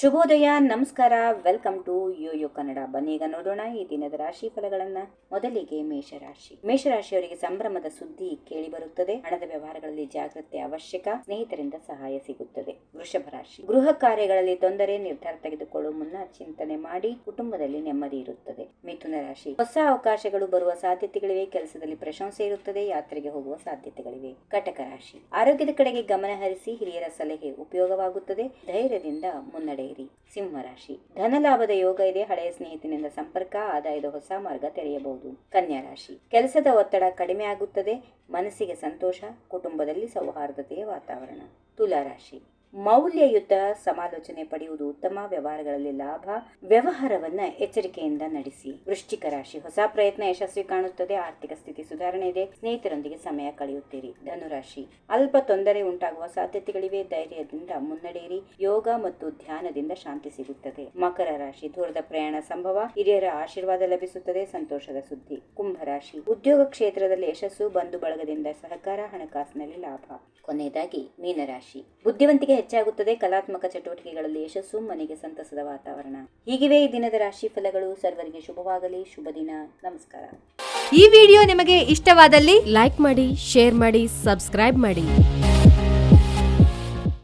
ಶುಭೋದಯ, ನಮಸ್ಕಾರ, welcome to Yoyo Kannada. ಬನ್ನೀಗ ನೋಡೋಣ ಈ ದಿನದ ರಾಶಿ ಫಲಗಳನ್ನ. ಮೊದಲಿಗೆ ಮೇಷರಾಶಿ. ಮೇಷರಾಶಿಯವರಿಗೆ ಸಂಭ್ರಮದ ಸುದ್ದಿ ಕೇಳಿ ಬರುತ್ತದೆ. ಹಣದ ವ್ಯವಹಾರಗಳಲ್ಲಿ ಜಾಗ್ರತೆ ಅವಶ್ಯಕ. ಸ್ನೇಹಿತರಿಂದ ಸಹಾಯ ಸಿಗುತ್ತದೆ. ವೃಷಭ ರಾಶಿ. ಗೃಹ ಕಾರ್ಯಗಳಲ್ಲಿ ತೊಂದರೆ, ನಿರ್ಧಾರ ತೆಗೆದುಕೊಳ್ಳುವ ಮುನ್ನ ಚಿಂತನೆ ಮಾಡಿ. ಕುಟುಂಬದಲ್ಲಿ ನೆಮ್ಮದಿ ಇರುತ್ತದೆ. ಮಿಥುನ ರಾಶಿ. ಹೊಸ ಅವಕಾಶಗಳು ಬರುವ ಸಾಧ್ಯತೆಗಳಿವೆ. ಕೆಲಸದಲ್ಲಿ ಪ್ರಶಂಸೆ ಇರುತ್ತದೆ. ಯಾತ್ರೆಗೆ ಹೋಗುವ ಸಾಧ್ಯತೆಗಳಿವೆ. ಕಟಕ ರಾಶಿ. ಆರೋಗ್ಯದ ಕಡೆಗೆ ಗಮನ ಹರಿಸಿ. ಹಿರಿಯರ ಸಲಹೆ ಉಪಯೋಗವಾಗುತ್ತದೆ. ಧೈರ್ಯದಿಂದ ಮುನ್ನಡೆಯಿರಿ. ಸಿಂಹರಾಶಿ. ಧನಲಾಭದ ಯೋಗ ಇದೆ. ಹಳೆಯ ಸ್ನೇಹಿತನಿಂದ ಸಂಪರ್ಕ, ಆದಾಯದ ಹೊಸ ಮಾರ್ಗ ತೆರೆಯಬಹುದು. ಕನ್ಯಾ ರಾಶಿ. ಕೆಲಸದ ಒತ್ತಡ ಕಡಿಮೆ ಆಗುತ್ತದೆ. ಮನಸ್ಸಿಗೆ ಸಂತೋಷ. ಕುಟುಂಬದಲ್ಲಿ ಸೌಹಾರ್ದತೆಯ ವಾತಾವರಣ. ತುಲಾ ರಾಶಿ. ಮೌಲ್ಯಯುತ ಸಮಾಲೋಚನೆ ಪಡೆಯುವುದು ಉತ್ತಮ. ವ್ಯವಹಾರಗಳಲ್ಲಿ ಲಾಭ. ವ್ಯವಹಾರವನ್ನ ಎಚ್ಚರಿಕೆಯಿಂದ ನಡೆಸಿ. ವೃಶ್ಚಿಕ ರಾಶಿ. ಹೊಸ ಪ್ರಯತ್ನ ಯಶಸ್ವಿ ಕಾಣುತ್ತದೆ. ಆರ್ಥಿಕ ಸ್ಥಿತಿ ಸುಧಾರಣೆ ಇದೆ. ಸ್ನೇಹಿತರೊಂದಿಗೆ ಸಮಯ ಕಳೆಯುತ್ತೀರಿ. ಧನುರಾಶಿ. ಅಲ್ಪ ತೊಂದರೆ ಉಂಟಾಗುವ ಸಾಧ್ಯತೆಗಳಿವೆ. ಧೈರ್ಯದಿಂದ ಮುನ್ನಡೆಯಿರಿ. ಯೋಗ ಮತ್ತು ಧ್ಯಾನದಿಂದ ಶಾಂತಿ ಸಿಗುತ್ತದೆ. ಮಕರ ರಾಶಿ. ದೂರದ ಪ್ರಯಾಣ ಸಂಭವ. ಹಿರಿಯರ ಆಶೀರ್ವಾದ ಲಭಿಸುತ್ತದೆ. ಸಂತೋಷದ ಸುದ್ದಿ. ಕುಂಭರಾಶಿ. ಉದ್ಯೋಗ ಕ್ಷೇತ್ರದಲ್ಲಿ ಯಶಸ್ಸು. ಬಂಧು ಬಳಗದಿಂದ ಸಹಕಾರ. ಹಣಕಾಸಿನಲ್ಲಿ ಲಾಭ. ಕೊನೆಯದಾಗಿ ಮೀನರಾಶಿ. ಬುದ್ಧಿವಂತಿಕೆ ಹೆಚ್ಚಾಗುತ್ತದೆ. ಕಲಾತ್ಮಕ ಚಟುವಟಿಕೆಗಳಲ್ಲಿ ಯಶಸ್ಸು. ಮನೆಗೆ ಸಂತಸದ ವಾತಾವರಣ. ಹೀಗಿವೆ ಈ ದಿನದ ರಾಶಿ ಫಲಗಳು. ಸರ್ವರಿಗೆ ಶುಭವಾಗಲಿ. ಶುಭ ದಿನ. ನಮಸ್ಕಾರ. ಈ ವಿಡಿಯೋ ನಿಮಗೆ ಇಷ್ಟವಾದಲ್ಲಿ ಲೈಕ್ ಮಾಡಿ, ಶೇರ್ ಮಾಡಿ, ಸಬ್ಸ್ಕ್ರೈಬ್ ಮಾಡಿ.